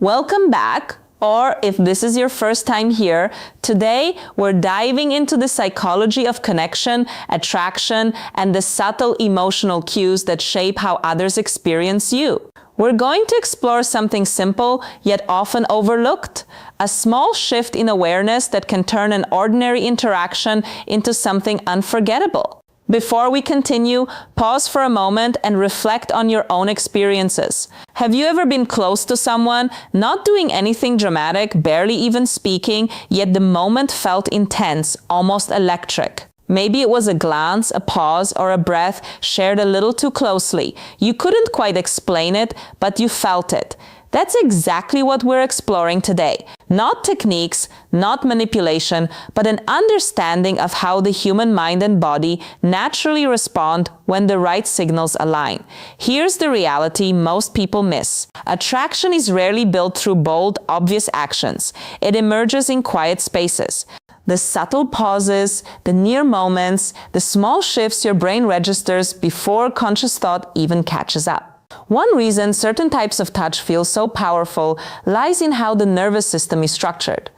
Welcome back, or if this is your first time here, today we're diving into the psychology of connection, attraction, and the subtle emotional cues that shape how others experience you. We're going to explore something simple yet often overlooked, a small shift in awareness that can turn an ordinary interaction into something unforgettable. Before we continue, pause for a moment and reflect on your own experiences. Have you ever been close to someone, not doing anything dramatic, barely even speaking, yet the moment felt intense, almost electric? Maybe it was a glance, a pause, or a breath shared a little too closely. You couldn't quite explain it, but you felt it. That's exactly what we're exploring today. Not techniques, not manipulation, but an understanding of how the human mind and body naturally respond when the right signals align. Here's the reality most people miss. Attraction is rarely built through bold, obvious actions. It emerges in quiet spaces. The subtle pauses, the near moments, the small shifts your brain registers before conscious thought even catches up. One reason certain types of touch feel so powerful lies in how the nervous system is structured.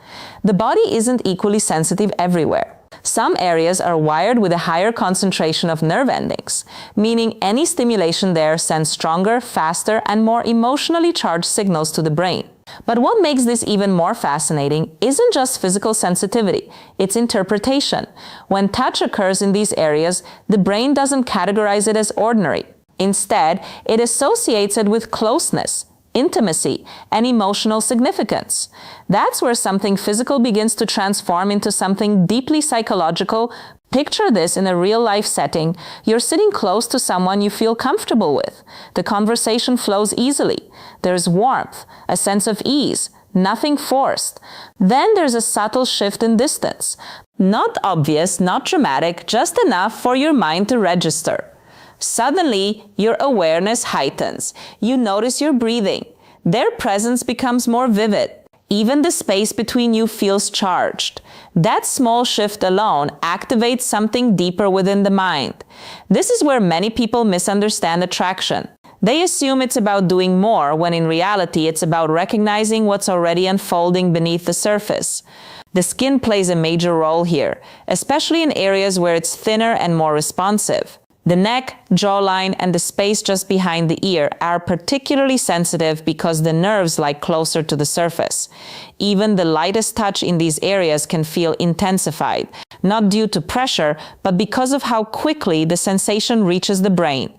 The body isn't equally sensitive everywhere. Some areas are wired with a higher concentration of nerve endings, meaning any stimulation there sends stronger, faster, and more emotionally charged signals to the brain. But what makes this even more fascinating isn't just physical sensitivity, it's interpretation. When touch occurs in these areas, the brain doesn't categorize it as ordinary. Instead, it associates it with closeness, intimacy, and emotional significance. That's where something physical begins to transform into something deeply psychological. Picture this in a real-life setting. You're sitting close to someone you feel comfortable with. The conversation flows easily. There's warmth, a sense of ease, nothing forced. Then there's a subtle shift in distance. Not obvious, not dramatic, just enough for your mind to register. Suddenly, your awareness heightens. You notice your breathing. Their presence becomes more vivid. Even the space between you feels charged. That small shift alone activates something deeper within the mind. This is where many people misunderstand attraction. They assume it's about doing more, when in reality it's about recognizing what's already unfolding beneath the surface. The skin plays a major role here, especially in areas where it's thinner and more responsive. The neck, jawline, and the space just behind the ear are particularly sensitive because the nerves lie closer to the surface. Even the lightest touch in these areas can feel intensified, not due to pressure, but because of how quickly the sensation reaches the brain.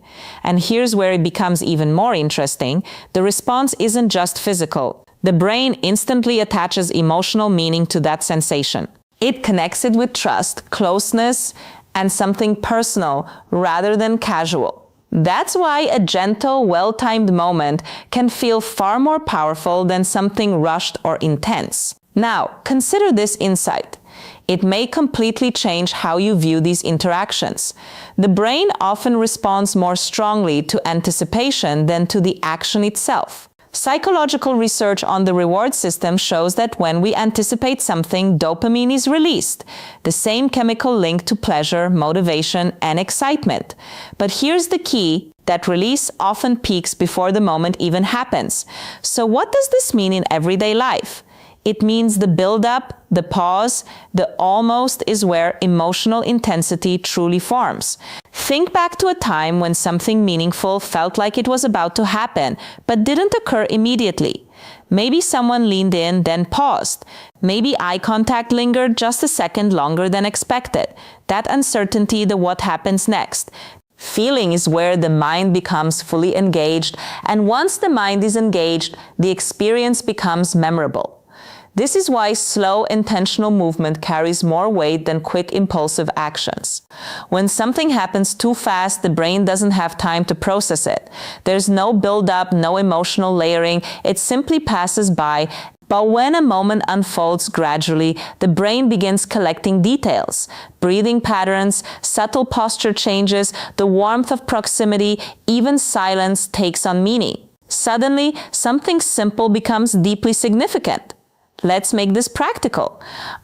And here's where it becomes even more interesting. The response isn't just physical. The brain instantly attaches emotional meaning to that sensation. It connects it with trust, closeness, and something personal rather than casual. That's why a gentle, well-timed moment can feel far more powerful than something rushed or intense. Now, consider this insight. It may completely change how you view these interactions. The brain often responds more strongly to anticipation than to the action itself. Psychological research on the reward system shows that when we anticipate something, dopamine is released, the same chemical linked to pleasure, motivation, and excitement. But here's the key: that release often peaks before the moment even happens. So what does this mean in everyday life? It means the build-up, the pause, the almost is where emotional intensity truly forms. Think back to a time when something meaningful felt like it was about to happen, but didn't occur immediately. Maybe someone leaned in, then paused. Maybe eye contact lingered just a second longer than expected. That uncertainty, the what happens next. Feeling is where the mind becomes fully engaged, and once the mind is engaged, the experience becomes memorable. This is why slow, intentional movement carries more weight than quick, impulsive actions. When something happens too fast, the brain doesn't have time to process it. There's no build-up, no emotional layering. It simply passes by. But when a moment unfolds gradually, the brain begins collecting details. Breathing patterns, subtle posture changes, the warmth of proximity, even silence takes on meaning. Suddenly, something simple becomes deeply significant. Let's make this practical.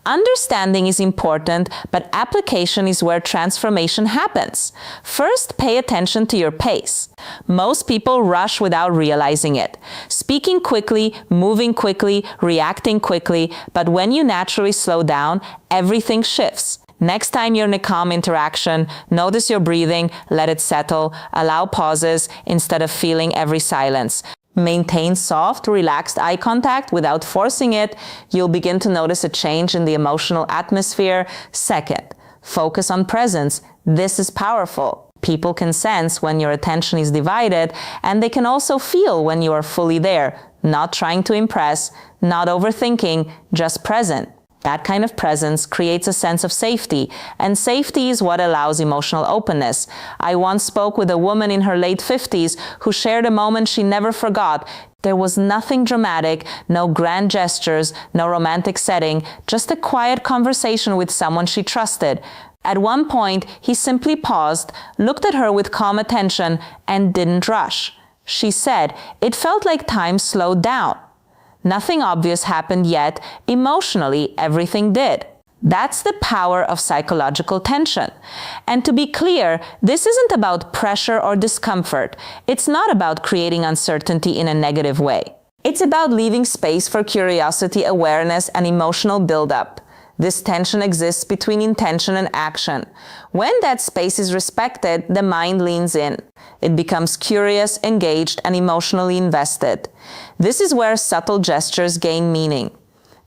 Understanding is important, but application is where transformation happens. First, pay attention to your pace. Most people rush without realizing it. Speaking quickly, moving quickly, reacting quickly, but when you naturally slow down, everything shifts. Next time you're in a calm interaction, notice your breathing, let it settle, allow pauses instead of feeling every silence. Maintain soft, relaxed eye contact without forcing it. You'll begin to notice a change in the emotional atmosphere. Second, focus on presence. This is powerful. People can sense when your attention is divided, and they can also feel when you are fully there, not trying to impress, not overthinking, just present. That kind of presence creates a sense of safety, and safety is what allows emotional openness. I once spoke with a woman in her late 50s who shared a moment she never forgot. There was nothing dramatic, no grand gestures, no romantic setting, just a quiet conversation with someone she trusted. At one point, he simply paused, looked at her with calm attention, and didn't rush. She said, "It felt like time slowed down." Nothing obvious happened yet. Emotionally, everything did. That's the power of psychological tension. And to be clear, this isn't about pressure or discomfort. It's not about creating uncertainty in a negative way. It's about leaving space for curiosity, awareness, and emotional buildup. This tension exists between intention and action. When that space is respected, the mind leans in. It becomes curious, engaged, and emotionally invested. This is where subtle gestures gain meaning.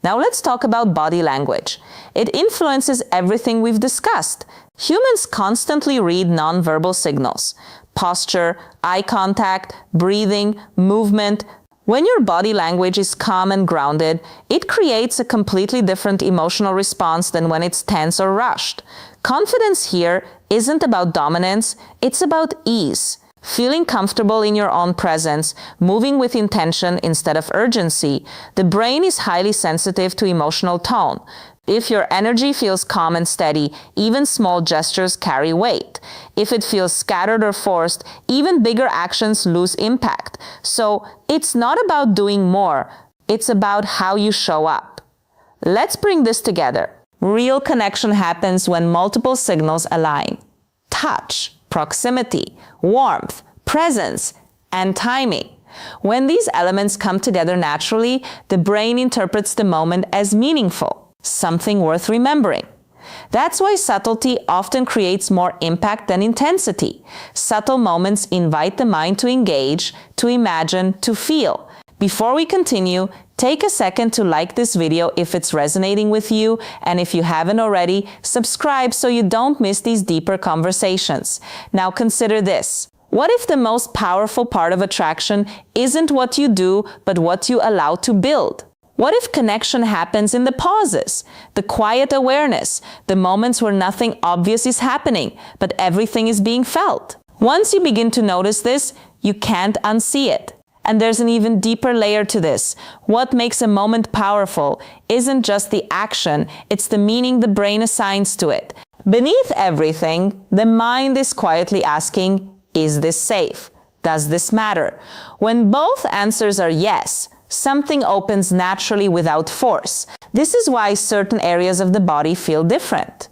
Now let's talk about body language. It influences everything we've discussed. Humans constantly read nonverbal signals. Posture, eye contact, breathing, movement. When your body language is calm and grounded, it creates a completely different emotional response than when it's tense or rushed. Confidence here isn't about dominance, it's about ease. Feeling comfortable in your own presence, moving with intention instead of urgency. The brain is highly sensitive to emotional tone. If your energy feels calm and steady, even small gestures carry weight. If it feels scattered or forced, even bigger actions lose impact. So it's not about doing more, it's about how you show up. Let's bring this together. Real connection happens when multiple signals align. Touch, proximity, warmth, presence, and timing. When these elements come together naturally, the brain interprets the moment as meaningful, something worth remembering. That's why subtlety often creates more impact than intensity. Subtle moments invite the mind to engage, to imagine, to feel. Before we continue, take a second to like this video if it's resonating with you, and if you haven't already, subscribe so you don't miss these deeper conversations. Now consider this. What if the most powerful part of attraction isn't what you do, but what you allow to build? What if connection happens in the pauses, the quiet awareness, the moments where nothing obvious is happening, but everything is being felt? Once you begin to notice this, you can't unsee it. And there's an even deeper layer to this. What makes a moment powerful isn't just the action, it's the meaning the brain assigns to it. Beneath everything, the mind is quietly asking, is this safe? Does this matter? When both answers are yes, something opens naturally without force. This is why certain areas of the body feel different.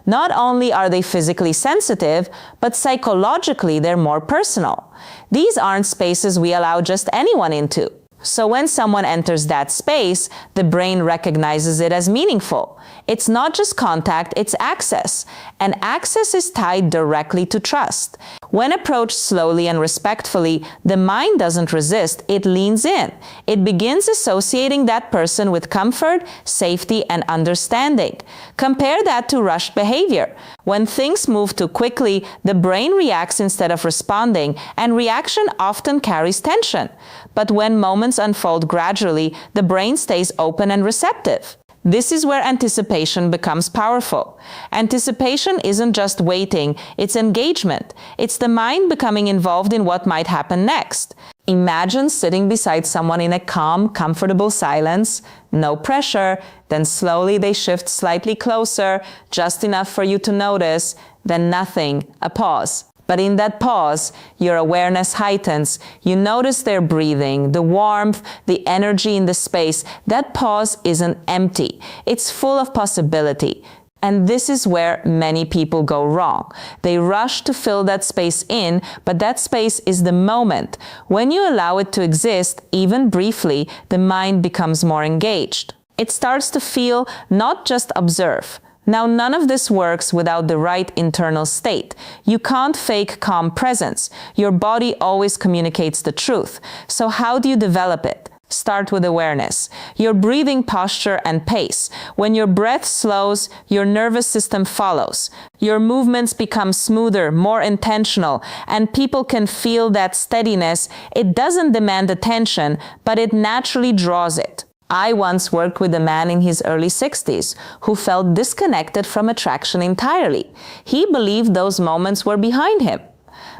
Not only are they physically sensitive, but psychologically they're more personal. These aren't spaces we allow just anyone into. So when someone enters that space, the brain recognizes it as meaningful. It's not just contact, it's access. And access is tied directly to trust. When approached slowly and respectfully, the mind doesn't resist, it leans in. It begins associating that person with comfort, safety, and understanding. Compare that to rushed behavior. When things move too quickly, the brain reacts instead of responding, and reaction often carries tension. But when moments unfold gradually, the brain stays open and receptive. This is where anticipation becomes powerful. Anticipation isn't just waiting, it's engagement. It's the mind becoming involved in what might happen next. Imagine sitting beside someone in a calm, comfortable silence, no pressure, then slowly they shift slightly closer, just enough for you to notice, then nothing, a pause. But in that pause, your awareness heightens. You notice their breathing, the warmth, the energy in the space. That pause isn't empty. It's full of possibility. And this is where many people go wrong. They rush to fill that space in, but that space is the moment. When you allow it to exist, even briefly, the mind becomes more engaged. It starts to feel, not just observe. Now, none of this works without the right internal state. You can't fake calm presence. Your body always communicates the truth. So how do you develop it? Start with awareness. Your breathing posture and pace. When your breath slows, your nervous system follows. Your movements become smoother, more intentional, and people can feel that steadiness. It doesn't demand attention, but it naturally draws it. I once worked with a man in his early 60s who felt disconnected from attraction entirely. He believed those moments were behind him.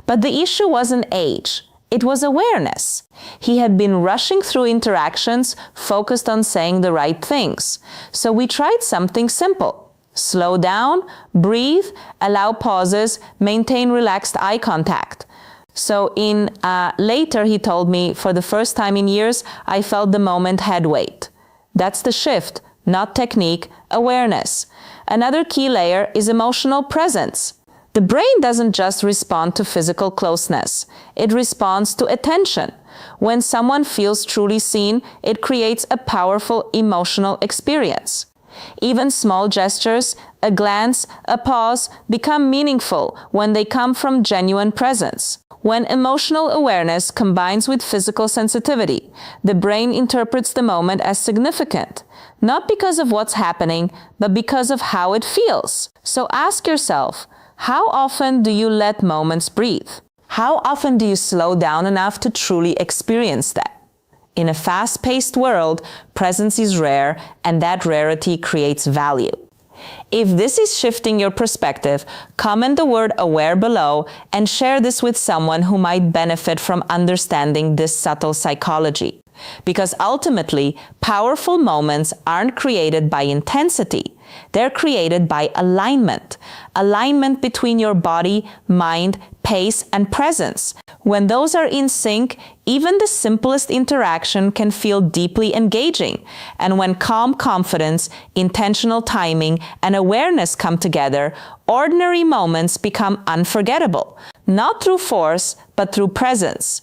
But the issue wasn't age. It was awareness. He had been rushing through interactions, focused on saying the right things. So we tried something simple. Slow down, breathe, allow pauses, maintain relaxed eye contact. So later he told me, for the first time in years, I felt the moment had weight. That's the shift, not technique, awareness. Another key layer is emotional presence. The brain doesn't just respond to physical closeness. It responds to attention. When someone feels truly seen, it creates a powerful emotional experience. Even small gestures, a glance, a pause, become meaningful when they come from genuine presence. When emotional awareness combines with physical sensitivity, the brain interprets the moment as significant, not because of what's happening, but because of how it feels. So ask yourself, how often do you let moments breathe? How often do you slow down enough to truly experience that? In a fast-paced world, presence is rare, and that rarity creates value. If this is shifting your perspective, comment the word aware below and share this with someone who might benefit from understanding this subtle psychology. Because ultimately, powerful moments aren't created by intensity. They're created by alignment. Alignment between your body, mind, pace, and presence. When those are in sync, even the simplest interaction can feel deeply engaging. And when calm confidence, intentional timing, and awareness come together, ordinary moments become unforgettable. Not through force, but through presence.